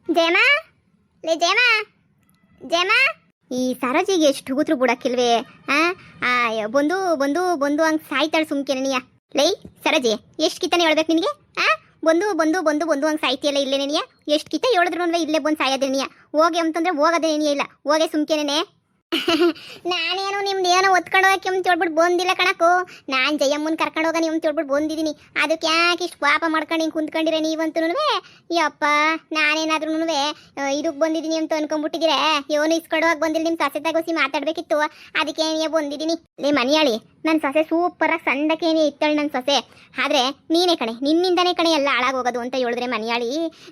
ಜಯಮಾ ಲೇ ಜಯಮಾ ಜಯಮಾ ಈ ಸರೋಜಿಗೆ ಎಷ್ಟು ಹುಗುತ್ರು ಬಿಡಕ್ಕಿಲ್ವೇ ಬಂದು ಬಂದು ಬಂದು ಹಂಗೆ ಸಾಯ್ತಾಳೆ ಸುಮ್ಕೆ ನೀಯ ಲೈ ಸರೋಜಿ ಎಷ್ಟು ಕಿತ್ತಾನೆ ಹೇಳ್ಬೇಕು ನಿನಗೆ ಬಂದು ಬಂದು ಬಂದು ಬಂದು ಹಂಗೆ ಸಾಯ್ತಿಯಲ್ಲ ಇಲ್ಲೇ ನೀಯ ಎಷ್ಟು ಕಿತ್ತ ಹೇಳಿದ್ರು ಇಲ್ಲೇ ಬಂದು ಸಾಯೋದೇ ನೀಯ ಹೋಗಿ ಅಂತಂದ್ರೆ ಹೋಗೋದೇ ನೀಯ ಇಲ್ಲ ಹೋಗೆ ಸುಮ್ಕೆನೇ ನಾನೇನು ನಿಮ್ದು ಏನೋ ಒತ್ಕೊಂಡು ಹೋಗಕ್ಕೆ ತಿಳ್ಬಿಟ್ಟು ಬಂದಿಲ್ಲ ಕಣಕು ನಾನು ಜಯಮ್ಮನ್ ಕರ್ಕೊಂಡು ಹೋಗ ನೀವು ತಿಳ್ಬಿಟ್ಟು ಬಂದಿದ್ದೀನಿ ಅದಕ್ಕೆ ಯಾಕೆ ಇಷ್ಟು ಪಾಪ ಮಾಡ್ಕೊಂಡು ಹಿಂಗೆ ಕುಂತ್ಕೊಂಡಿರ ನೀವಂತೂ ಯಪ್ಪ ನಾನೇನಾದ್ರೂ ಇದಕ್ಕೆ ಬಂದಿದ್ದೀನಿ ಅಂತ ಅನ್ಕೊಂಡ್ಬಿಟ್ಟಿದ್ದೀರ ಇವನು ಇಸ್ಕೊಂಡು ಹೋಗಿ ಬಂದಿಲ್ಲ ನಿಮ್ಮ ಸೊಸೆ ತಗೋಸಿ ಮಾತಾಡ್ಬೇಕಿತ್ತು ಅದಕ್ಕೆ ನೀವೇ ಬಂದಿದ್ದೀನಿ ಲೇ ಮನಿಯಾಳಿ ನನ್ನ ಸೊಸೆ ಸೂಪರಾಗಿ ಸಣ್ಣಕ್ಕೇನೇ ಇತ್ತಾಳೆ ನನ್ನ ಸೊಸೆ ಆದರೆ ನೀನೇ ಕಣೆ ನಿನ್ನಿಂದನೇ ಕಣೆ ಎಲ್ಲ ಹಾಳಾಗೋಗೋದು ಅಂತ ಹೇಳಿದ್ರೆ ಮನಿಯಾಳಿ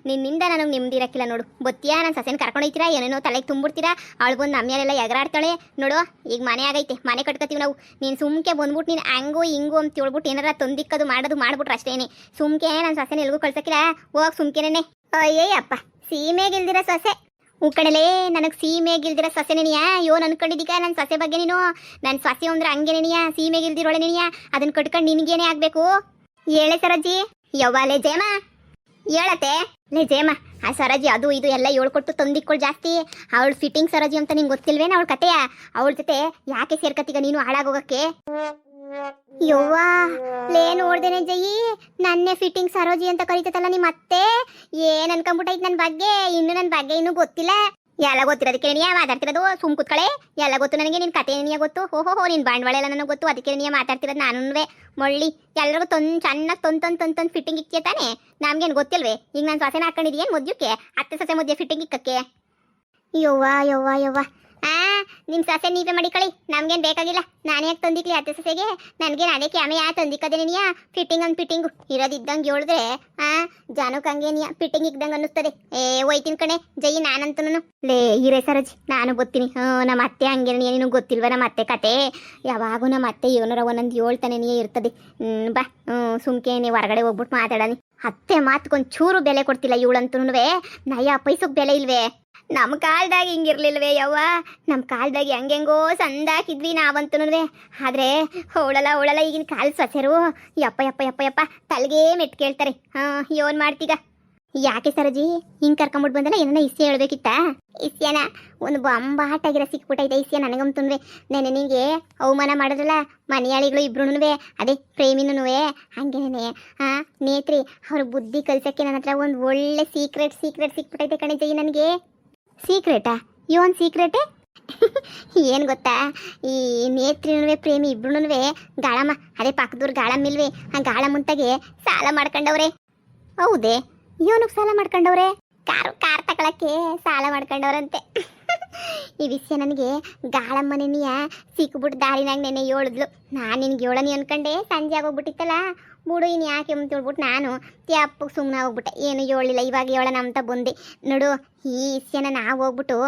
ನಿನ್ನಿಂದ ನನಗೆ ನಿಮ್ದಿರಕ್ಕಿಲ್ಲ ನೋಡು ಬತ್ತಿಯಾ ನನ್ನ ಸೊಸೆನ ಕರ್ಕೊಂಡು ಹೋಗ್ತೀರಾ ಏನೇನೋ ತಲೆಗೆ ತುಂಬಿಡ್ತೀರಾ ಅವಳು ಬಂದು ನಮ್ಮೇಲೆಲ್ಲ ಎಗರಾಡ್ತಾಳೆ ನೋಡು ಈಗ ಮನೆ ಆಗೈತೆ ಮನೆ ಕಟ್ಕೋತೀವಿ ನಾವು ನೀನು ಸುಮ್ಕೆ ಬಂದ್ಬಿಟ್ಟು ನೀನು ಹಂಗು ಹಿಂಗು ಅಂತ ಹೇಳ್ಬಿಟ್ಟು ಏನಾರ ತಂದಿಕ್ಕದು ಮಾಡ್ಬಿಟ್ರೆ ಅಷ್ಟೇನೆ ಸುಮ್ಕೆ ನನ್ನ ಸೊಸೆನ ಎಲ್ಗೂ ಕಳ್ಸಕ್ಕಿಲ್ಲ ಹೋಗಿ ಸುಮ್ಕೆನೇ ಅಯ್ಯಪ್ಪ ಸೀಮೆಗಿಲ್ದಿರ ಸೊಸೆ ಕಣಲೇ ನನಗೆ ಸೀಮೆಗಿಲ್ದಿರ ಸೊಸೆ ನೆನೆಯ ಯೋನ್ ಅನ್ಕೊಂಡಿದ್ದೀಗ ನನ್ನ ಸೊಸೆ ಬಗ್ಗೆ ನೀನು ನನ್ನ ಸೊಸೆ ಅಂದ್ರೆ ಹಂಗೆ ನೆನೆಯ ಸೀಮೆಗಿಲ್ದಿರೋಳೆ ನೆನೆಯ ಅದನ್ನ ಕಟ್ಕೊಂಡು ನಿನಗೇನೆ ಆಗಬೇಕು ಹೇಳೆ ಸರೋಜಿ ಯವ್ವ ಲೇ ಜಯಮಾ ಹೇಳತ್ತೆ ಲೇ ಜಯಮಾ ಆ ಸರೋಜಿ ಅದು ಇದು ಎಲ್ಲ ಹೇಳ್ಕೊಟ್ಟು ತಂದಿಕ್ಕೊಳ್ ಜಾಸ್ತಿ ಅವಳು ಫಿಟ್ಟಿಂಗ್ ಸರೋಜಿ ಅಂತ ನಿಂಗೆ ಗೊತ್ತಿಲ್ವೇನ ಅವಳ ಕತೆಯ ಅವಳ ಜೊತೆ ಯಾಕೆ ಸೇರ್ಕತ್ತೀಗ ನೀನು ಹಾಳಾಗೋಗಕ್ಕೆ ಯವ್ವ ಲೇ ನೋಡ್ದೇನೆ ಜಯಿ ನನ್ನೇ ಫಿಟ್ಟಿಂಗ್ ಸರೋಜಿ ಅಂತ ಕರೀತಲ್ಲ ನಿಮ್ಮ ಅತ್ತೆ ಏನ್ ಅನ್ಕೊಂಡ್ಬಿಟ್ಟೈತೆ ನನ್ನ ಬಗ್ಗೆ ನನ್ನ ಬಗ್ಗೆ ಇನ್ನೂ ಗೊತ್ತಿಲ್ಲ ಎಲ್ಲ ಗೊತ್ತಿರೋದಕ್ಕೆ ನೀಯ ಮಾತಾಡ್ತಿರೋದು ಸುಮ್ ಕುತ್ಕಳೆ ಎಲ್ಲ ಗೊತ್ತು ನನಗೆ ನಿನ್ ಕತೆ ನೀಯ ಗೊತ್ತು ಹೋ ನಿನ್ ಬಂಡವಾಳ ಎಲ್ಲ ನನಗೆ ಗೊತ್ತು ಅದಕ್ಕೆ ನೀಯ ಮಾತಾಡ್ತಿರೋದು ನಾನು ಮೊಳ್ಳಿ ಎಲ್ಲರಿಗೂ ಚೆನ್ನಾಗಿ ತೊಂದ್ ಫಿಟ್ಟಿಂಗ್ ಇಕ್ಕೇ ತಾನೆ ನಮ್ಗೇನು ಗೊತ್ತಿಲ್ವೇ ಈಗ ನಾನು ಸೊಸೆನ ಹಾಕೊಂಡಿದ್ದೀಯೇನು ಮುದ್ಯಕ್ಕೆ ಅತ್ತೆ ಸೊಸೆ ಮುದ್ದೆ ಫಿಟ್ಟಿಂಗ್ ಇಕ್ಕಕ್ಕೆ ಯವ್ವ ಯವ್ವ ಯವ್ವ ನಿಮ್ಮ ಸೊಸೆ ನೀವೇ ಮಾಡಿಕೊಳ್ಳಿ ನಮ್ಗೇನು ಬೇಕಾಗಿಲ್ಲ ನಾನೇ ಯಾಕೆ ತಂದಿಕ್ಲಿ ಅತ್ತೆ ಸೊಸೆಗೆ ನನಗೇನು ಅದಕ್ಕೆ ಆಮೇಲೆ ತಂದಿಕ್ಕದೆ ನೀಯ ಫಿಟ್ಟಿಂಗು ಇರೋದಿದ್ದಂಗೆ ಹೇಳಿದ್ರೆ ಜನಕ್ಕೆ ಹಂಗೇನಿಯ ಫಿಟ್ಟಿಂಗ್ ಇದ್ದಂಗೆ ಅನ್ನಿಸ್ತದೆ ಹೋಯ್ತೀನಿ ಕಣೆ ಜೈ ನಾನಂತೂ ಲೇ ಹಿರೇ ಸರೋಜ್ ನಾನು ಗೊತ್ತೀನಿ ನಮ್ಮ ಅತ್ತೆ ಹಂಗೆ ನೀನು ಗೊತ್ತಿಲ್ವ ನಮ್ಮ ಅತ್ತೆ ಕತೆ ಯಾವಾಗೂ ನಮ್ಮ ಅತ್ತೆ ಏನಾರ ಒಂದೊಂದು ಹೇಳ್ತಾನೆ ನೀ ಇರ್ತದೆ ಬಾ ಸುಮ್ಕೆ ನೀವು ಹೊರಗಡೆ ಹೋಗ್ಬಿಟ್ಟು ಮಾತಾಡನಿ ಅತ್ತೆ ಮಾತ್ಕೊಂದು ಚೂರು ಬೆಲೆ ಕೊಡ್ತಿಲ್ಲ ಇವಳಂತೂ ನಯ ಪೈಸಕ್ಕೆ ಬೆಲೆ ಇಲ್ವೇ ನಮ್ಮ ಕಾಲ್ದಾಗ ಹಿಂಗಿರ್ಲಿಲ್ವೇ ಯವ್ವ ನಮ್ಮ ಕಾಲ್ದಾಗ ಹೆಂಗೆಂಗೋ ಸಂದಾಕಿದ್ವಿ ನಾವಂತೂ ಆದರೆ ಅವಳಲ್ಲ ಈಗಿನ ಕಾಲು ಸೊಸೆರು ಯಪ್ಪ ತಲೆಗೆ ಮೆಟ್ಟು ಕೇಳ್ತಾರೆ ಏನ್ ಮಾಡ್ತೀಗ ಯಾಕೆ ಸರೋಜಿ ಹಿಂಗೆ ಕರ್ಕೊಂಬಿಟ್ಟು ಬಂದಲ್ಲ ಏನನ್ನ ಇಸ್ಯ ಹೇಳ್ಬೇಕಿತ್ತ ಇಸ್ಯನ ಒಂದು ಬಂಬಾಟಾಗಿರೋ ಸಿಕ್ಬಿಟ್ಟೈತೆ ಇಸ್ಯ ನನಗಂತೂ ನೆನೆ ನಿಂಗೆ ಅವಮಾನ ಮಾಡಿದ್ರಲ್ಲ ಮನೆಯಾಳಿಗಳು ಇಬ್ರು ಅದೇ ಪ್ರೇಮಿನೂ ಹಂಗೇನೆ ನೇತ್ರಿ ಅವ್ರ ಬುದ್ಧಿ ಕಲ್ಸಕ್ಕೆ ನನ್ನ ಹತ್ರ ಒಂದು ಒಳ್ಳೆ ಸೀಕ್ರೆಟ್ ಸಿಕ್ಬಿಟ್ಟೈತೆ ಕಣೆ ಜೈ ನನಗೆ ಸೀಕ್ರೆಟಾ ಇವನ್ ಸೀಕ್ರೆಟೇ ಏನು ಗೊತ್ತಾ ಈ ನೇತ್ರಿನೂ ಪ್ರೇಮಿ ಇಬ್ರು ಗಾಳಮ್ಮ ಅದೇ ಪಕ್ಕದೂರು ಗಾಳಮ್ಮಿಲ್ವೇ ಆ ಗಾಳಮ್ಮಂತಾಗೆ ಸಾಲ ಮಾಡ್ಕೊಂಡವ್ರೆ ಹೌದೇ ಇವನಿಗೆ ಸಾಲ ಮಾಡ್ಕೊಂಡವ್ರೆ ಕಾರ್ ತಗೊಳಕ್ಕೆ ಸಾಲ ಮಾಡ್ಕೊಂಡವ್ರಂತೆ ಈ ವಿಷಯ ನನಗೆ ಗಾಳಮ್ಮನೆಯ ಸಿಕ್ಬಿಟ್ಟು ದಾರಿನಾಗ ನೆನೆ ಹೇಳಿದ್ಲು ನಾನು ನಿನ್ಗೆ ಹೇಳನಿ ಅನ್ಕೊಂಡೆ ಸಂಜೆ ಆಗೋಗ್ಬಿಟ್ಟಿತ್ತಲ್ಲ ಬಿಡು ಇನ್ನು ಯಾಕೆ ಅಂತ ಹೇಳ್ಬಿಟ್ಟು ನಾನು ತ್ಯಾಪ್ಪಗೆ ಸುಮ್ಮನೆ ಹೋಗ್ಬಿಟ್ಟೆ ಏನು ಹೇಳಿಲ್ಲ ಇವಾಗ ಹೇಳೋಣ ಅಂತ ಬಂದೆ ನೋಡು ಈ ವಿಷಯನ ನಾವು ಹೋಗ್ಬಿಟ್ಟು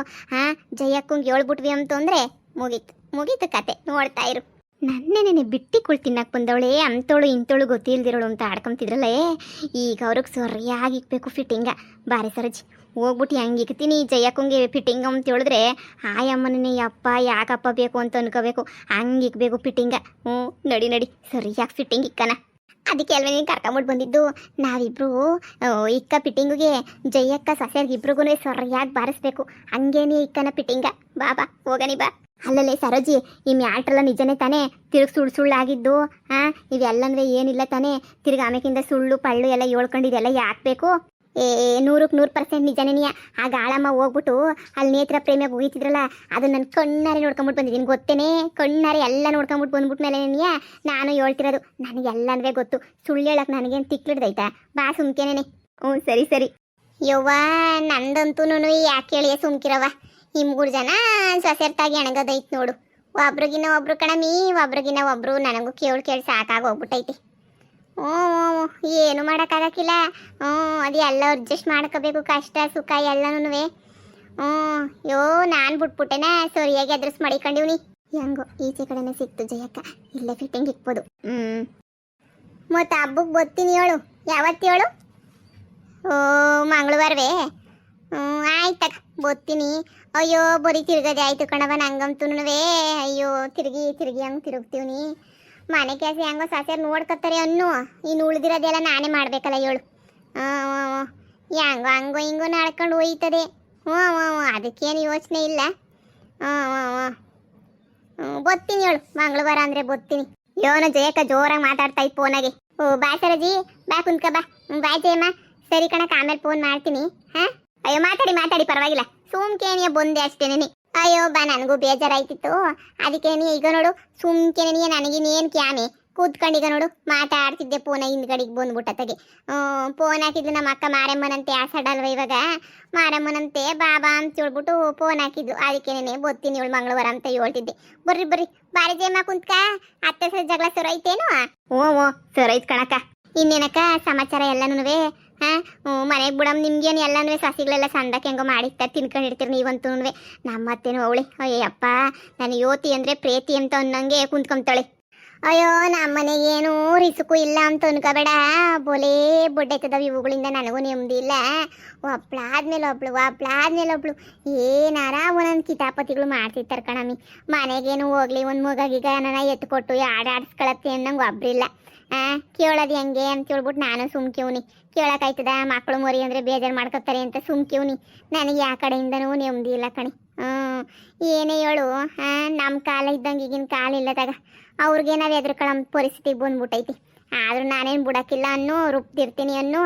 ಜಯಕ್ಕಂಗೆ ಹೇಳ್ಬಿಟ್ವಿ ಅಂತಂದರೆ ಮುಗೀತು ಕತೆ ನೋಡ್ತಾ ಇರು ನನ್ನೇನೆ ಬಿಟ್ಟಿಕೊಳ್ ತಿನ್ನಕ್ಕೆ ಬಂದವಳೆ ಅಂಥವಳು ಇಂಥವಳು ಗೊತ್ತಿಲ್ದಿರೋಳು ಅಂತ ಆಡ್ಕೊಂತಿದ್ರಲ್ಲೇ ಈಗ ಅವ್ರಿಗೆ ಸರಿಯಾಗಿ ಇಕ್ಬೇಕು ಫಿಟ್ಟಿಂಗ ಬಾರೆ ಸರೋಜಿ ಹೋಗ್ಬಿಟ್ಟು ಹೆಂಗೆ ಇಕ್ತೀನಿ ಜಯಕ್ಕಂಗೆ ಫಿಟ್ಟಿಂಗ್ ಅಂತ ಹೇಳಿದ್ರೆ ಆಯಮ್ಮನೇ ಅಪ್ಪ ಯಾಕಪ್ಪ ಬೇಕು ಅಂತ ಅನ್ಕೋಬೇಕು ಹಂಗೆ ಇಕ್ಬೇಕು ಫಿಟ್ಟಿಂಗ ನಡಿ ಸರಿಯಾಗಿ ಫಿಟ್ಟಿಂಗ್ ಇಕ್ಕನ ಅದಕ್ಕೆ ಅಲ್ವೇ ನೀನು ಕರ್ಕೊಂಬಿಟ್ಟು ಬಂದಿದ್ದು ನಾವಿಬ್ರು ಇಕ್ಕ ಫಿಟ್ಟಿಂಗಿಗೆ ಜಯಕ್ಕ ಸೊಸೆಯರ್ಗಿಬ್ರಿಗೂ ಸರಿಯಾಗಿ ಬಾರಿಸ್ಬೇಕು ಹಂಗೇನೆ ಇಕ್ಕನ ಫಿಟ್ಟಿಂಗ ಬಾ ಹೋಗನಿ ಬಾ ಅಲ್ಲಲ್ಲೇ ಸರೋಜಿ ಈ ಮ್ಯಾಟ್ರೆಲ್ಲ ನಿಜನೇ ತಾನೇ ತಿರುಗಿ ಸುಳ್ಳಾಗಿದ್ದು ಇವೆಲ್ಲನೂ ಏನಿಲ್ಲ ತಾನೇ ತಿರ್ಗಿ ಆಮೇಕಿಂದ ಸುಳ್ಳು ಪಳ್ಳು ಎಲ್ಲ ಹೇಳ್ಕೊಂಡಿದ್ದೆಲ್ಲ ಯಾಕೆ ಬೇಕು 100% ನಿಜನೇನಿಯ ಆ ಗಾಳಮ್ಮ ಹೋಗ್ಬಿಟ್ಟು ಅಲ್ಲಿ ನೇತ್ರ ಪ್ರೇಮಿಯಾಗಿ ಹೋಗಿತಿದ್ರಲ್ಲ ಅದು ನನ್ನ ಕಣ್ಣಾರೆ ನೋಡ್ಕೊಂಬಿಟ್ಟು ಬಂದಿದ್ದೀನಿ ಗೊತ್ತೇನೆ ಕಣ್ಣಾರೆ ಎಲ್ಲ ನೋಡ್ಕೊಂಬಿಟ್ಟು ಬಂದ್ಬಿಟ್ಟು ಮೇಲೆ ನಾನು ಹೇಳ್ತಿರೋದು ನನಗೆಲ್ಲನೂ ಗೊತ್ತು ಸುಳ್ಳು ಹೇಳಕ್ಕೆ ನನಗೇನು ತಿಕ್ಲಿಡ್ದೈತಾ ಬಾ ಸುಮ್ಕೆನೇನೆ ಸರಿ ಯವ್ವ ನಂದಂತೂ ಯಾಕೆ ಹೇಳಿಯ ಸುಮ್ಕಿರವ ಈ 3 ಜನ ಸೊಸೆರ್ತಾಗಿ ಎಣಗದೈತೆ ನೋಡು ಒಬ್ರಿಗಿನ್ನ ಒಬ್ರು ಕಣಮಿ ಒಬ್ರಿಗಿನ್ನ ಒಬ್ರು ನನಗೂ ಕೇಳಿ ಸಾಕಾಗೋಗ್ಬಿಟ್ಟೈತಿ ಏನು ಮಾಡೋಕ್ಕಾಗಕ್ಕಿಲ್ಲ ಅದು ಎಲ್ಲ ಅಡ್ಜಸ್ಟ್ ಮಾಡ್ಕೋಬೇಕು ಕಷ್ಟ ಸುಖ ಎಲ್ಲನೂ ನಾನು ಬಿಟ್ಬಿಟ್ಟೆನ ಸರಿಯಾಗಿ ಅಡ್ರೆಸ್ ಮಾಡಿಕೊಂಡಿವ್ನಿ ಹೆಂಗೋ ಈಚೆ ಕಡೆನೇ ಸಿಕ್ತು ಜಯಕ್ಕ ಇಲ್ಲೇ ಫಿಟ್ಟಿಂಗ್ ಇಕ್ಬೋದು ಮತ್ತು ಹಬ್ಬಕ್ಕೆ ಬರ್ತೀನಿ ಹೇಳು ಯಾವತ್ತು ಹೇಳು ಮಂಗಳವಾರವೇ ಆಯ್ತಕ್ಕ ಬರ್ತೀನಿ ಅಯ್ಯೋ ಬರೀ ತಿರ್ಗದೆ ಆಯ್ತು ಕಣವ ನಂಗಂತೂ ಅಯ್ಯೋ ತಿರುಗಿ ಹಂಗೆ ತಿರುಗ್ತೀವ್ನಿ ಮನೆ ಕೆಲಸ ಹೆಂಗೋ ಸೊಸೆಯರು ನೋಡ್ಕೊತಾರೆ ಇನ್ನು ಉಳಿದಿರೋದೆಲ್ಲ ನಾನೇ ಮಾಡಬೇಕಲ್ಲ ಹೇಳು ಹೆಂಗೋ ಹಂಗೋ ಹಿಂಗೋ ನಡ್ಕೊಂಡು ಹೋಯ್ತದೆ. ಹ್ಞೂ ಹ್ಞೂ ಹ್ಞೂ ಅದಕ್ಕೇನು ಯೋಚನೆ ಇಲ್ಲ. ಹ್ಞೂ ಹ್ಞೂ ಹ್ಞೂ ಬತ್ತೀನಿ ಹೇಳು, ಮಂಗಳವಾರ ಅಂದರೆ ಬತ್ತೀನಿ. ಯೋನ ಜಯಕ್ಕ ಜೋರಾಗಿ ಮಾತಾಡ್ತಾ ಇತ್ತು ಫೋನಾಗೆ. ಓ ಬಾ ಸರಜಿ, ಬಾ ಕುಂತ್ಕ ಬಾ. ಬಾಯ್ ಜಯಮ್ಮ. ಸರಿ ಕಣಕ್ಕ, ಆಮೇಲೆ ಫೋನ್ ಮಾಡ್ತೀನಿ. ಹಾಂ ಅಯ್ಯೋ ಮಾತಾಡಿ ಮಾತಾಡಿ ಪರವಾಗಿಲ್ಲ, ಸುಮ್ಕೇನಿಯ ಬಂದೆ ಅಷ್ಟೇನೆ. ಅಯ್ಯೋ ಬಾ, ನನಗೂ ಬೇಜಾರಾಯ್ತಿತ್ತು ಅದಕ್ಕೇನಿ. ಈಗ ನೋಡು ಸುಮ್ಕೇನಿಯ, ನನಗಿನ್ನೇನು ಕ್ಯಾಮೆ ಕೂತ್ಕೊಂಡೀಗ ನೋಡು ಮಾತಾಡ್ತಿದ್ದೆ. ಫೋನ ಹಿಂದ್ಗಡೆಗೆ ಬಂದ್ಬಿಟ್ಟತೆಗೆ. ಫೋನ್ ಹಾಕಿದ್ಲು ನಮ್ಮ ಅಕ್ಕ ಮಾರಮ್ಮನಂತೆ, ಆಸಡಲ್ವ ಇವಾಗ, ಮಾರಮ್ಮನಂತೆ ಬಾಬಾ ಅಂತ ಹೇಳ್ಬಿಟ್ಟು ಫೋನ್ ಹಾಕಿದ್ಲು. ಅದಕ್ಕೇನೆ ಬತ್ತೀನಿ ಇವಳು ಮಂಗಳವಾರ ಅಂತ ಹೇಳ್ತಿದ್ದೆ. ಬರ್ರಿ ಬರ್ರಿ ಬಾರಿ ಜಯಮ್ಮ ಕುಂತ್ಕ. ಅತ್ತೆ ಸರಿ ಜಗಳ ಸೊರೈತೇನು? ಹ್ಞೂ ಹ್ಞೂ ಸೊರೈತ್ ಕಣಕ್ಕ. ಇನ್ನೇನಕ್ಕ ಸಮಾಚಾರ ಎಲ್ಲನೂ? ಹಾಂ ಮನೆಗೆ ಬಿಡಮ್, ನಿಮ್ಗೇನು ಎಲ್ಲನೂ ಸಸಿಗಳೆಲ್ಲ ಸಂದಕ್ಕೆ ಹೆಂಗೋ ಮಾಡಿರ್ತಾರೆ, ತಿನ್ಕೊಂಡಿರ್ತೀರಿ ನೀವಂತೂ. ನಮ್ಮತ್ತೇನು ಅವಳೆ ಅಯ್ಯಪ್ಪ ನಾನು ಯೋತಿ ಅಂದರೆ ಪ್ರೀತಿ ಅಂತ ಅನ್ನಂಗೆ ಕುಂತ್ಕೊಂತಾಳೆ. ಅಯ್ಯೋ ನಮ್ಮ ಮನೆಗೇನು ರಿಸುಕು ಇಲ್ಲ ಅಂತ ಅನ್ಕೋಬೇಡ, ಬೋಲೇ ಬೊಡ್ಡೈತದವ ಇವುಗಳಿಂದ ನನಗೂ ನೆಮ್ಮದಿ ಇಲ್ಲ. ಒಬ್ಳಾದ್ಮೇಲೆ ಒಬ್ಳು ಏನಾರ ಒಂದೊಂದು ಕಿತಾಪತಿಗಳು ಮಾಡ್ತಿರ್ತಾರೆ ಕಣಮ್ಮಿ. ಮನೆಗೇನು ಹೋಗ್ಲಿ ಒಂದು ಮಗಗೀಗ ನನ್ನ ಎತ್ಕೊಟ್ಟು ಆಡಿಸ್ಕೊಳತ್ತೆ ಅನ್ನಂಗೆ ಒಬ್ರಿಲ್ಲ. ಕೇಳೋದು ಹೆಂಗೆ ಅಂತ ಹೇಳ್ಬಿಟ್ಟು ನಾನು ಸುಮ್ಕಿವ್ನಿ. ಕೇಳೋಕ್ಕಾಯ್ತದ? ಮಕ್ಕಳು ಮರಿ ಅಂದರೆ ಬೇಜಾರು ಮಾಡ್ಕೊತಾರೆ ಅಂತ ಸುಮ್ಕಿವ್ನಿ. ನನಗೆ ಯಾವ ಕಡೆಯಿಂದನೂ ನೆಮ್ಮದಿ ಇಲ್ಲ ಕಣಿ. ಏನೇ ಹೇಳು, ನಮ್ಮ ಕಾಲ ಇದ್ದಂಗೆ ಈಗಿನ ಕಾಲ ಇಲ್ಲದಾಗ ಅವ್ರಿಗೆ ನಾವು ಎದುರ್ಕೊಳ್ಳೋ ಪರಿಸ್ಥಿತಿಗೆ ಬಂದ್ಬಿಟ್ಟೈತಿ. ಆದರೂ ನಾನೇನು ಬಿಡೋಕ್ಕಿಲ್ಲ ಅನ್ನೋ ರುಬ್ತಿರ್ತೀನಿ ಅನ್ನೋ.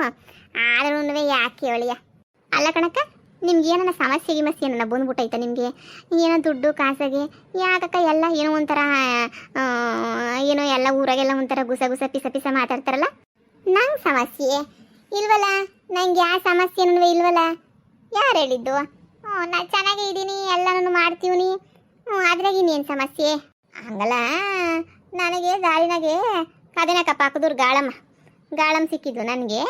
ಆದ್ರೂ ಯಾಕೆ ಹೇಳಿಯ? ಅಲ್ಲ ಕಣಕ್ಕ, ನಿಮ್ಗೆ ಏನನ್ನ ಸಮಸ್ಯೆ ಗಿಮಸ್ಯೆ ಏನನ್ನ ಬಂದ್ಬಿಟ್ಟೈತ ನಿಮಗೆ? ಏನೋ ದುಡ್ಡು ಕಾಸಾಗೆ ಯಾಕಕ್ಕ ಎಲ್ಲ ಏನೋ ಒಂಥರ ಏನೋ ಎಲ್ಲ ಊರಾಗೆಲ್ಲ ಒಂಥರ ಗುಸ ಗುಸ ಪಿಸ ಮಾತಾಡ್ತಾರಲ್ಲ. ನಂಗೆ ಸಮಸ್ಯೆ ಇಲ್ವಲ್ಲ, ನಂಗೆ ಯಾವ ಸಮಸ್ಯೆನೂ ಇಲ್ವಲ್ಲ. ಯಾರು ಹೇಳಿದ್ದು? ನಾನು ಚೆನ್ನಾಗೇ ಇದ್ದೀನಿ, ಎಲ್ಲನೂ ಮಾಡ್ತೀವಿ. ಅದ್ರಾಗ ಇನ್ನೇನು ಸಮಸ್ಯೆ? ಹಂಗಲ್ಲ, ನನಗೆ ದಾರಿನಾಗೆ ಕದನಕ್ಕ ಪಾಕದೂರು ಗಾಳಮ್ಮ ಸಿಕ್ಕಿದ್ದು ನನಗೆ.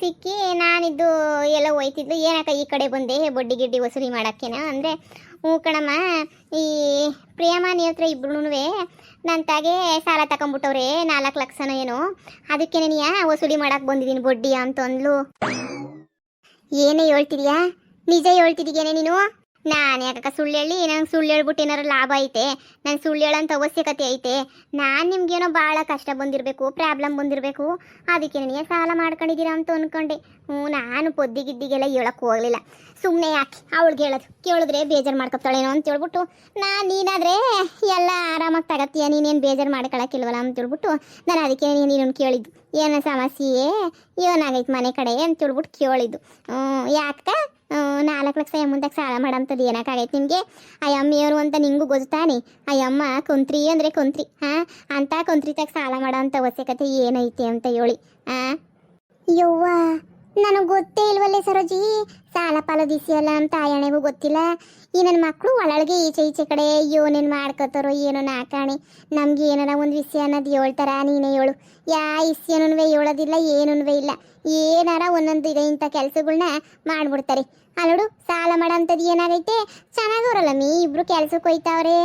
ಸಿಕ್ಕಿ ನಾನಿದ್ದು ಎಲ್ಲ ಹೋಯ್ತಿದ್ಲು. ಏನಕ್ಕ ಈ ಕಡೆ ಬಂದೆ ಬಡ್ಡಿ ಗಿಡ್ಡಿ ವಸೂಲಿ ಮಾಡೋಕ್ಕೇನ ಅಂದರೆ, ಹ್ಞೂ ಕಣಮ್ಮ, ಈ ಪ್ರಿಯಮಾನಿ ಹತ್ರ ಇಬ್ರು ನನ್ನ ತಾಗೆ ಸಾಲ ತಗೊಂಬಿಟ್ಟವ್ರೆ 4 ಲಕ್ಷನೋ ಏನೋ, ಅದಕ್ಕೇನೆ ನೀ ವಸೂಲಿ ಮಾಡಕ್ಕೆ ಬಂದಿದ್ದೀನಿ ಬಡ್ಡಿ ಅಂತ ಅಂದ್ಲು. ಏನೇ ಹೇಳ್ತಿದ್ಯಾ? ನಿಜ ಹೇಳ್ತಿದ್ದೀಗೇನೆ ನೀನು? ನಾನು ಯಾಕಕ್ಕ ಸುಳ್ಳು ಹೇಳಿ? ನಂಗೆ ಸುಳ್ಳು ಹೇಳ್ಬಿಟ್ಟು ಏನಾರು ಲಾಭ ಐತೆ? ನಂಗೆ ಸುಳ್ಳು ಹೇಳೋಂಥ ಅವಶ್ಯಕತೆ ಐತೆ? ನಾನು ನಿಮ್ಗೇನೋ ಭಾಳ ಕಷ್ಟ ಬಂದಿರಬೇಕು, ಪ್ರಾಬ್ಲಮ್ ಬಂದಿರಬೇಕು, ಅದಕ್ಕೆ ನೀನು ಸಾಲ ಮಾಡ್ಕೊಂಡಿದ್ದೀರಾ ಅಂತ ಅಂದ್ಕೊಂಡೆ. ನಾನು ಪೊದ್ದಿಗಿದ್ದಿಗೆಲ್ಲ ಹೇಳಕ್ಕೆ ಹೋಗಲಿಲ್ಲ. ಸುಮ್ಮನೆ ಯಾಕೆ ಅವಳಿಗೆ ಹೇಳೋದು, ಕೇಳಿದ್ರೆ ಬೇಜಾರು ಮಾಡ್ಕೊತಾಳೇನೋ ಅಂತ ಹೇಳ್ಬಿಟ್ಟು ನೀನಾದರೆ ಎಲ್ಲ ಆರಾಮಾಗಿ ತಗತ್ತೀಯ, ನೀನೇನು ಬೇಜಾರು ಮಾಡ್ಕೊಳಕ್ಕಿಲ್ವಲ್ಲ ಅಂತ ಹೇಳ್ಬಿಟ್ಟು ನಾನು ಅದಕ್ಕೆ ನೀನು ಕೇಳಿದ್ದು. ಏನೋ ಸಮಸ್ಯೆ ಏನಾಗೈತೆ ಮನೆ ಕಡೆ ಅಂತ ಹೇಳ್ಬಿಟ್ಟು ಕೇಳಿದ್ದು. ಯಾಕೆ 4 ಲಕ್ಷ ಮುಂದಕ್ಕೆ ಸಾಲ ಮಾಡೋಂಥದ್ದು ಏನಕ್ಕಾಗೈತೆ ನಿಮಗೆ? ಅಯ್ಯಮ್ಮ ಏನು ಅಂತ ನಿಂಗೂ ಗೊತ್ತಾನೆ. ಅಯ್ಯಮ್ಮ ಕುಂತ್ರಿ ಅಂದರೆ ಕುಂತ್ರಿ. ಅಂತ ಕುಂತ್ರಿತಾಗ ಸಾಲ ಮಾಡೋ ಅಂಥ ಅವಶ್ಯಕತೆ ಏನೈತೆ ಅಂತ ಹೇಳಿ. ಯವ್ವ ನನಗೆ ಗೊತ್ತೇ ಇಲ್ವಲ್ಲೇ ಸರೋಜಿ, ಸಾಲ ಪಾಲ ದಿಸಿಯಲ್ಲ ಅಂತ ಆಯಣೆಗೂ ಗೊತ್ತಿಲ್ಲ. ಈ ನನ್ನ ಮಕ್ಕಳು ಒಳಗೆ ಈಚೆ ಕಡೆ ಏನೇನು ಮಾಡ್ಕೋತಾರೋ ಏನೋ ನಾಕಾಣೆ. ನಮ್ಗೆ ಏನಾರ ಒಂದು ವಿಷಯ ಅನ್ನೋದು ಹೇಳ್ತಾರ, ನೀನೇ ಹೇಳು. ವಿಷಯನೂ ಹೇಳೋದಿಲ್ಲ, ಏನೂ ಇಲ್ಲ. ಏನಾರ ಒಂದೊಂದು ಇಂಥ ಕೆಲಸಗಳನ್ನ ಮಾಡ್ಬಿಡ್ತಾರೆ. ಅಲ್ಲೋಡು ಸಾಲ ಮಾಡೋಂಥದ್ದು ಏನಾಗೈತೆ? ಚೆನ್ನಾಗವ್ರಲ್ಲ ಇಬ್ರು ಕೆಲ್ಸಕ್ಕೆ ಹೋಯ್ತಾವ್ರೆ,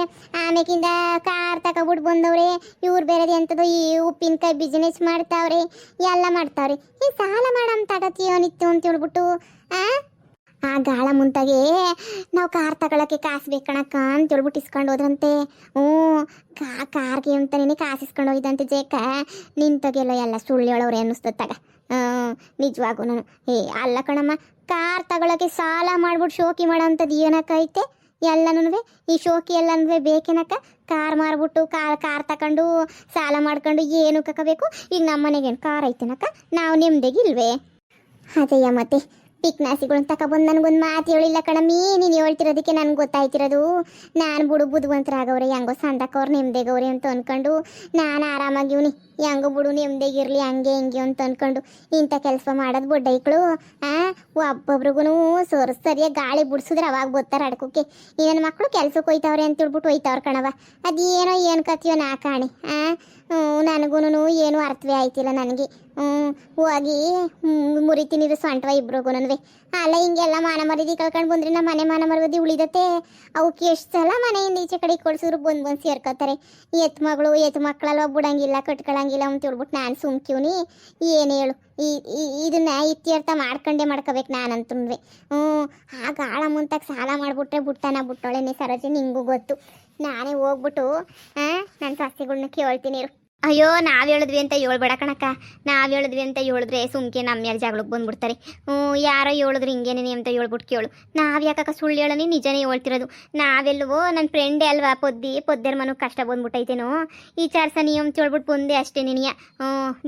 ಆಮೇಕಿಂದ ಕಾರ್ ತಗೊಬಿಟ್ಟು ಬಂದವ್ರೆ. ಇವ್ರು ಬೇರೆದು ಎಂಥದ್ದು ಈ ಉಪ್ಪಿನಕಾಯಿ ಬಿಸ್ನೆಸ್ ಮಾಡ್ತಾವ್ರೆ, ಎಲ್ಲ ಮಾಡ್ತಾವ್ರೆ. ಈ ಸಾಲ ಮಾಡೋಂಥ ಅಗತ್ಯನಿತ್ತು ಅಂತ ಹೇಳ್ಬಿಟ್ಟು ಆ ಗಾಳ ಮುಂತಾಗೆ ನಾವು ಕಾರ್ ತಗೊಳಕ್ಕೆ ಕಾಸು ಬೇಕಣಕ್ಕ ಅಂತ ಹೇಳ್ಬಿಟ್ಟು ಇಸ್ಕೊಂಡು ಹೋದ್ರಂತೆ. ಕಾರ್ಗೆ ಅಂತಾನೆ ಕಾಸು ಇಸ್ಕೊಂಡು ಹೋಗಿದ್ದಂತೆ ಜೇಕ. ನಿಂತಾಗೆಲ್ಲ ಎಲ್ಲ ಸುಳ್ಳು ಹೇಳೋರು ಅನ್ನಿಸ್ತತ್ತಾಗ. ನಿಜವಾಗೂ ಅಲ್ಲ ಕಣಮ್ಮ, ಕಾರ್ ತಗೊಳಕ್ಕೆ ಸಾಲ ಮಾಡ್ಬಿಟ್ಟು ಶೋಕಿ ಮಾಡೋಂಥದ್ದು ಏನಕ್ಕೈತೆ? ಎಲ್ಲನೂ ಈ ಶೋಕಿ ಎಲ್ಲನೂ ಬೇಕೇನಕ್ಕ? ಕಾರ್ ಮಾರ್ಬಿಟ್ಟು ಕಾರ್ ತಗೊಂಡು ಸಾಲ ಮಾಡ್ಕೊಂಡು ಏನು ಕಕ್ಕಬೇಕು? ಈಗ ನಮ್ಮ ಮನೆಗೇನು ಕಾರ್ ಐತೆನಕ್ಕ? ನಾವು ನೆಮ್ಮದಿಗಿಲ್ವೇ? ಅದೇಯ ಮತ್ತೆ ಪಿಕ್ನಾಸಿಗಳನ್ನ ತಗೊಬಂದು ನನಗೊಂದು ಮಾತು ಹೇಳಿಲ್ಲ ಕಣಮ್ಮಿ. ನೀನು ಹೇಳ್ತಿರೋದಕ್ಕೆ ನನಗೆ ಗೊತ್ತಾಯ್ತಿರೋದು. ನಾನು ಬಿಡು ಬುದ್ಧಿವಂತರಾಗವ್ರೆ, ಹೆಂಗೋ ಸಂದಕ್ಕವ್ರು ನೆಮ್ಮದಿಗವ್ರೆ ಅಂತ ಅಂದ್ಕೊಂಡು ನಾನು ಆರಾಮಾಗಿವ್ನಿ. ಹೆಂಗೋ ಬಿಡು ನೆಮ್ಮದಿಗಿರಲಿ ಹಂಗೆ ಹಿಂಗೆ ಅಂತ ಅಂದ್ಕೊಂಡು ಇಂಥ ಕೆಲಸ ಮಾಡೋದು ಬೊಡ್ಡೈಕ್ಳು. ಒಬ್ಬೊಬ್ರಿಗೂ ಸರಿಯಾಗಿ ಗಾಳಿ ಬಿಡಿಸಿದ್ರೆ ಅವಾಗ ಬರ್ತಾರೆ ಅಡ್ಕೋಕ್ಕೆ. ಈ ನನ್ನ ಮಕ್ಕಳು ಕೆಲ್ಸಕ್ಕೆ ಹೋಯ್ತಾವ್ರೆ ಅಂತ ಹೇಳ್ಬಿಟ್ಟು ಹೋಯ್ತಾವ್ರೆ ಕಣವ. ಅದೇನೋ ಏನು ಕತ್ತೀಯೋ ನಾ ಕಾಣಿ. ನನಗೂ ಏನು ಅರ್ಥವೇ ಆಯ್ತಿಲ್ಲ ನನಗೆ. ಹೋಗಿ ಮುರಿತೀನಿ ಸೊಂಟವ ಇಬ್ರಿಗೂ. ಅಲ್ಲ ಹಿಂಗೆಲ್ಲ ಮಾನ ಮರ್ಯಾದೆ ಕಳ್ಕೊಂಡು ಬಂದ್ರೆ ನಮ್ಮ ಮನೆ ಮಾನ ಮರ್ಯಾದೆ ಉಳಿದತ್ತೆ. ಅವಕ್ಕೆ ಎಷ್ಟು ಸಲ ಮನೆಯಿಂದ ಈಚೆ ಕಡೆ ಕೊಡ್ಸಿದ್ರು ಬಂದು ಸೇರ್ಕೋತಾರೆ. ಎತ್ತು ಮಕ್ಕಳೆಲ್ಲ ಬಿಡಂಗಿಲ್ಲ, ಕಟ್ಕೊಳಂಗಿಲ್ಲ ಅಂತ ಹೇಳ್ಬಿಟ್ಟು ನಾನು ಸುಮ್ಕಿವ್ನಿ. ಏನು ಹೇಳು, ಇದನ್ನ ಇತ್ಯರ್ಥ ಮಾಡ್ಕೋಬೇಕು ನಾನಂತಂದ್ರೆ. ಆ ಗಾಳ ಮುಂತಾಗ ಸಾಲ ಮಾಡಿಬಿಟ್ರೆ ಬಿಟ್ಟೋಳೇನೆ ಸರೋಜಿ, ನಿಂಗೂ ಗೊತ್ತು. ನಾನೇ ಹೋಗ್ಬಿಟ್ಟು ನನ್ನ ಸಸ್ಯಗಳನ್ನ ಕೇಳ್ತೀನಿ. ಅಯ್ಯೋ ನಾವು ಹೇಳಿದ್ವಿ ಅಂತ ಹೇಳ್ಬೇಡ ಕಣಕ್ಕ. ನಾವು ಹೇಳಿದ್ವಿ ಅಂತ ಹೇಳಿದ್ರೆ ಸುಮ್ಕೆ ನಮ್ಮ ಮೇಲೆ ಜಗಳಕ್ಕೆ ಬಂದ್ಬಿಡ್ತಾರೆ. ಯಾರೋ ಹೇಳಿದ್ರು ಹಿಂಗೇನೆ ಅಂತ ಹೇಳ್ಬಿಟ್ಟು ಕೇಳು. ನಾವು ಯಾಕಕ್ಕ ಸುಳ್ಳು ಹೇಳನಿ, ನಿಜನೇ ಹೇಳ್ತಿರೋದು. ನಾವೆಲ್ವೋ ನನ್ನ ಫ್ರೆಂಡೇ ಅಲ್ವಾ, ಪೊದ್ದೆರ ಮನಕ್ಕೆ ಕಷ್ಟ ಬಂದ್ಬಿಟ್ಟೈತೇನೋ ಈ ಚಾರ್ಸ ನೀ ಅಂತ ಹೇಳ್ಬಿಟ್ಟು ಬಂದೆ ಅಷ್ಟೇ ನಿನಗೆ.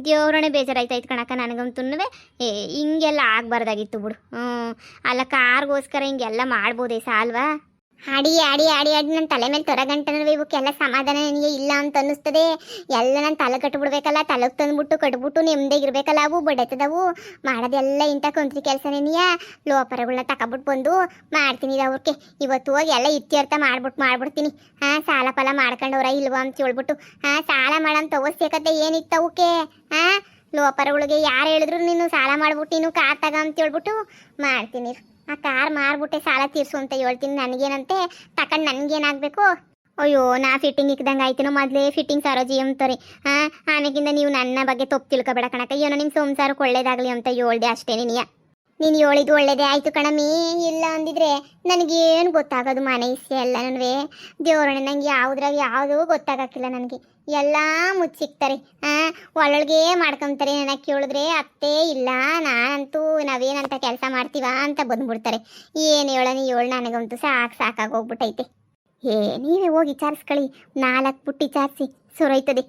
ದೇವ್ರನೇ ಬೇಜಾರಾಯ್ತಾಯ್ತು ಕಣಕ್ಕ ನನಗಂತೂ. ಹಿಂಗೆಲ್ಲ ಆಗಬಾರ್ದಾಗಿತ್ತು ಬಿಡು. ಅಲ್ಲ ಕಾರ್ಗೋಸ್ಕರ ಹಿಂಗೆಲ್ಲ ಮಾಡ್ಬೋದೇ ಸಾಲ್ವಾ? ಆಡಿ ಆಡಿ ಆಡಿ ಆಡಿ ನನ್ನ ತಲೆ ಮೇಲೆ ತೊರಗಂಟನೂ ಇವಕ್ಕೆಲ್ಲ ಸಮಾಧಾನ ನನಗೆ ಇಲ್ಲ ಅಂತ ಅನ್ನಿಸ್ತದೆ. ಎಲ್ಲ ನಾನು ತಲೆ ಕಟ್ಬಿಡ್ಬೇಕಲ್ಲ, ತಲೆಗೆ ತಂದ್ಬಿಟ್ಟು ಕಟ್ಬಿಟ್ಟು ನೆಮ್ಮದಿಗಿರ್ಬೇಕಲ್ಲ. ಅವು ಬಡತದವು ಮಾಡೋದೆಲ್ಲ ಇಂಥ ಕೊಂತ್ರಿ ಕೆಲಸನೇನಿಯ. ಲೋಪರಗಳನ್ನ ತಗೊಬಿಟ್ಟು ಬಂದು ಮಾಡ್ತೀನಿ ಅವ್ರಿಗೆ. ಇವತ್ತು ಹೋಗಿ ಎಲ್ಲ ಇತ್ಯರ್ಥ ಮಾಡ್ಬಿಡ್ತೀನಿ. ಸಾಲ ಫಲ ಮಾಡ್ಕೊಂಡವ್ರ ಇಲ್ವಾ ಅಂತ ಹೇಳ್ಬಿಟ್ಟು. ಸಾಲ ಮಾಡಂತ ಅವಶ್ಯಕತೆ ಏನಿತ್ತು ಅವಕ್ಕೆ? ಲೋಪರಗಳಿಗೆ ಯಾರು ಹೇಳಿದ್ರು ನೀನು ಸಾಲ ಮಾಡ್ಬಿಟ್ಟು ನೀನು ಕಾರ್ ತಗ ಅಂತ ಹೇಳ್ಬಿಟ್ಟು ಮಾಡ್ತೀನಿ. ಆ ಕಾರ್ ಮಾರ್ಬಿಟ್ಟೆ ಸಾಲ ತೀರ್ಸು ಅಂತ ಹೇಳ್ತೀನಿ. ನನಗೇನಂತೆ ತಗೊಂಡು ನನಗೇನಾಗಬೇಕು? ಅಯ್ಯೋ ನಾ ಫಿಟ್ಟಿಂಗ್ ಇಕ್ದಂಗೆ ಆಯ್ತೇನೋ. ಮೊದಲೇ ಫಿಟ್ಟಿಂಗ್ ಸರೋಜಿ ಅಂತಾರೆ. ಆನೆಗಿಂದ ನೀವು ನನ್ನ ಬಗ್ಗೆ ತಪ್ಪು ತಿಳ್ಕೊಬೇಡ ಕಣಕ್ಕ. ಏನೋ ನಿಮ್ಮ ಸಂಸಾರಕ್ಕೆ ಒಳ್ಳೇದಾಗಲಿ ಅಂತ ಹೇಳ್ದೆ ಅಷ್ಟೇ. ನೀನು ಹೇಳಿದ್ದು ಒಳ್ಳೇದೇ ಆಯಿತು ಕಣಮಿ. ಇಲ್ಲ ಅಂದಿದ್ರೆ ನನಗೇನು ಗೊತ್ತಾಗೋದು ಮನೆ ಇಸ್ಸೆ ಎಲ್ಲ. ನನವೇ ದೇವ್ರಣ್ಣ ನಂಗೆ ಯಾವುದ್ರಾಗ ಯಾವುದೂ ಗೊತ್ತಾಗಕ್ಕಿಲ್ಲ. ನನಗೆ ಎಲ್ಲ ಮುಚ್ಚಿಕ್ತಾರೆ. ಒಳಗೆ ಮಾಡ್ಕೊತಾರೆ. ನನಗೆ ಕೇಳಿದ್ರೆ ಅತ್ತೇ ಇಲ್ಲ, ನಾನಂತೂ ನಾವೇನಂತ ಕೆಲಸ ಮಾಡ್ತೀವ ಅಂತ ಬಂದ್ಬಿಡ್ತಾರೆ. ಏನು ಹೇಳು ನನಗಂತೂ ಸಾಕಾಗಿ ಹೋಗ್ಬಿಟ್ಟೈತೆ. ನೀವೇ ಹೋಗಿ ವಿಚಾರಿಸ್ಕೊಳ್ಳಿ. 4 ಪುಟ್ಟಿ ವಿಚಾರಿಸಿ ಸುರೈತದೆ.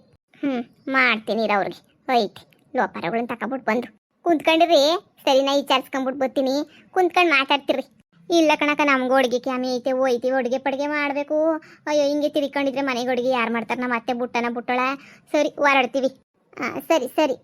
ಮಾಡ್ತೀನಿ ಅವ್ರಿಗೆ ಐತೆ. ಲೋಪರಗಳನ್ನ ತಗೊಬಿಟ್ಟು ಬಂದರು ಕುಂತ್ಕೊಂಡಿರಿ. ಸರಿ ನಾ ವಿಚಾರಿಸ್ಕೊಂಬಿಟ್ಟು ಬರ್ತೀನಿ. ಕುಂತ್ಕೊಂಡು ಮಾತಾಡ್ತಿರ್ರಿ. ಇಲ್ಲ ಕಣಕ, ನಮ್ಗೆ ಅಡುಗೆ ಕ್ಯಾಮಿ ಐತೆ, ಹೋಯ್ತೀವಿ ಅಡುಗೆ ಪಡುಗೆ ಮಾಡಬೇಕು. ಅಯ್ಯೋ ಹಿಂಗೆ ತಿರ್ಕೊಂಡಿದ್ರೆ ಮನೆಗೆ ಅಡುಗೆ ಯಾರು ಮಾಡ್ತಾರೆ? ನಮ್ಮ ಅತ್ತೆ ಬುಟ್ಟಳ. ಸರಿ ಹೊರಡ್ತೀವಿ. ಸರಿ ಸರಿ.